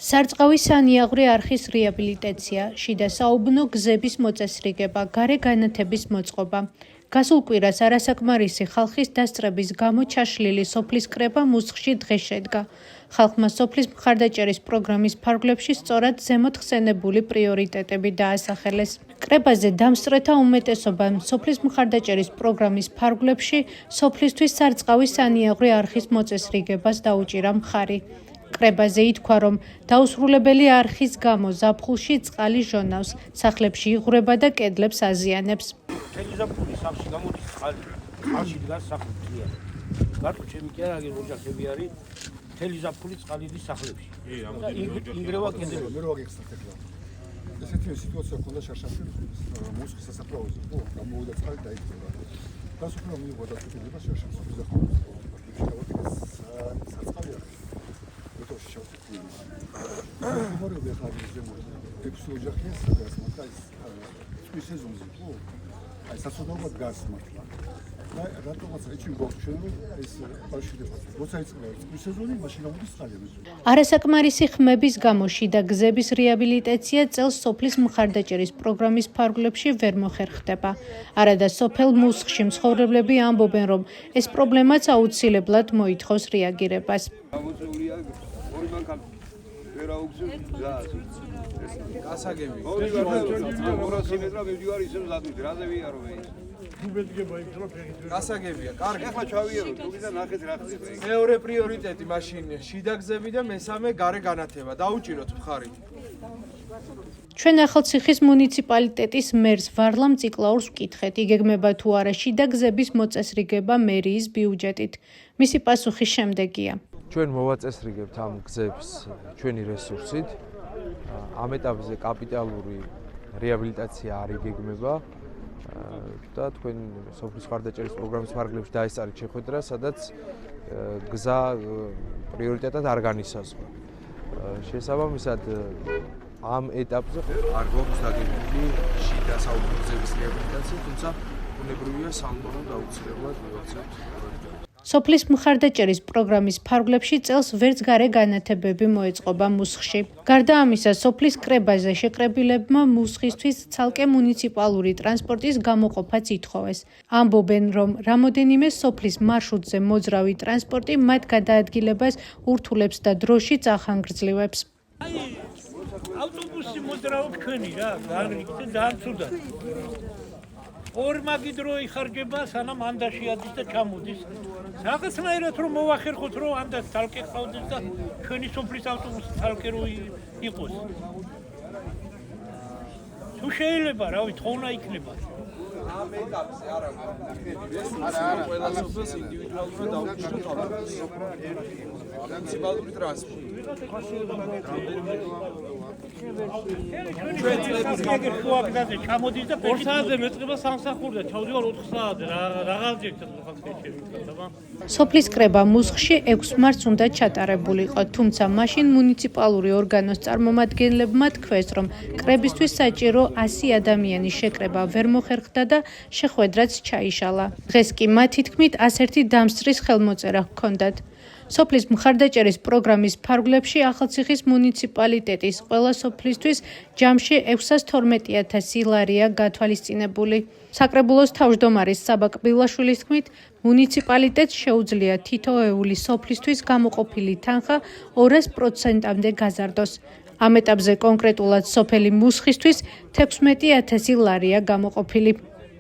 სარწყავი სანიაღვრე არხის რეაბილიტაცია, შიდა საუბნო გზების მოწესრიგება, გარე განათების მოწყობა. გასულ კვირას არასაკმარისი ხალხის დასწრების გამო ჩაშლილი სოფლის კრება მუსხში დღეს შედგა. ხალხმა სოფლის მხარდაჭერის პროგრამის ფარგლებში სწორად ზემოთ ხსენებული პრიორიტეტები დაასახელეს. კრებაზე დამსწრეთა უმეტესობამ სოფლის მხარდაჭერის პროგრამის ფარგლებში სოფლისთვის სარწყავი სანიაღვრე არხის მოწესრიგებას დაუჭირა მხარი. კრებაზე ითქვა, რომ დაუსრულებელი არხის გამო ზაფხულში წყალი ჟონავს, სახლებში იღვრება და კედლებს აზიანებს. ზაფხულის სახლში გამოდის წყალი, წყალში დგას სახლი ძლიერ. გატყვი ჩემი კი არა, ოჯახები არის, მთელი ზაფხული წყალი დის სახლებში. ინგრევა კედლები. მე რო აგიხსნათ ეხლა. ესეთი სიტუაცია ქონდა შარშაფის მუსხის სასაფლაოზე, ხო, გამოვიდა წყალი დაიწევა. დასუფლება მიიღო და წუთიდება შარშაფის ზაფხულს. სარწყავი არის. როთოში შევწყვეტი. მორევი ხარ ზემოთ. ექვსი ოჯახია, სადაც მოხდა ის წვის სეზონზე, ხო? აი სასწაულად გას მართლა. და რატომაც ეჩი გვაქვს ეს ბავშვებსაც. როცა იწყება წვის სეზონი, მაშინ გამოდის წყალი. არასაკმარისი ხმების გამო შიდა გზების რეაბილიტაცია წელს სოფლის მხარდაჭერის პროგრამის ფარგლებში ვერ მოხერხდება. არადა სოფელ მუსხში მცხოვრებლები ამბობენ, რომ ეს პრობლემაც აუცილებლად მოითხოვს რეაგირებას. გასაგები. გასაგებია, კარგი. ახლა ჩავიერო, თუგი და ნახეთ რა ხდება. მეორე პრიორიტეტი მაშინ შიდა გზები და მესამე გარე განათება. დაუჭიროთ მხარი. ჩვენ ახალციხის მუნიციპალიტეტის მერს ვარლამ ციკლაურს ვკითხეთ, იგეგმება თუ არა შიდა გზების მოწესრიგება მერიის ბიუჯეტით. მისი პასუხი შემდეგია. ჩვენ მოვაწესრიგებთ ამ გზებს ჩვენი რესურსით. ამ ეტაპზე კაპიტალური რეაბილიტაცია არ იგეგმება და თქვენ სოფლის მხარდაჭერის პროგრამის ფარგლებში დაესწარით შეხვედრა, სადაც გზა პრიორიტეტად არ განისაზღვრა. შესაბამისად ამ ეტაპზე არ გვაქვს დაგეგმილი შიდა საუბნო გზების რეაბილიტაცია, თუმცა უნებრივია სამბოლოდ აუცილებლად მივაქცევთ. სოფლის მხარდაჭერის პროგრამის ფარგლებში წელს ვერც გარე განათებები მოეწყობა მუსხში. გარდა ამისა, სოფლის კრებაზე შეკრებილებმა მუსხისთვის ცალკე მუნიციპალური ტრანსპორტის გამოყოფაც ითხოვეს. ამბობენ, რომ რამოდენიმე სოფლის მარშრუტზე მოძრავი ტრანსპორტი მათ გადაადგილებას ურთულებს და დროშიც ახანგრძლივებს. ავტობუსი მოძრავ თქვენი რა, ძალიან ცუდად. ორმაგი დრო იხარჯება, სანამ ანდაში ადის და ჩამოდის. რაღაცნაირად რომ მოვახერხოთ, რომ ანდას თალკე ყავდეს და ჩვენი სოფლის ავტობუსი თალკე რო იყოს. თუ შეიძლება, რავი, თხოვნა იქნება. ამ ეტაპზე არა ყველა სოფელს ინდივიდუალურად დაუჭიროთ მუნიციპალური ტრანსპორტი. ორ საათზე მეწყება სამსახურდა, ჩავდივარ 4 საათზე, რაღაცექცეთ ხალხი. სოფლის კრება მუსხში 6 მარტს უნდა ჩატარებულიყო, თუმცა მაშინ მუნიციპალური ორგანოს წარმომადგენლებმა თქვეს, რომ კრებისთვის საჭირო 100 ადამიანის შეკრება ვერ მოხერხდა და შეხვედრაც ჩაიშალა. დღეს კი მათი თქმით 101 დამსწრის ხელმოწერა ჰქონდათ. სოფლის მხარდაჭერის პროგრამის ფარგლებში ახალციხის მუნიციპალიტეტის ყველა სოფლისთვის ჯამში 612,000 ლარია გათვალისწინებული. საკრებულოს თავმჯდომარის საბა კბილაშვილის თქმით, მუნიციპალიტეტს შეუძლია თითოეული სოფლისთვის გამოყოფილი თანხა 200%-მდე გაზარდოს. ამ ეტაპზე კონკრეტულად სოფელი მუსხისთვის 16,000 ლარია გამოყოფილი.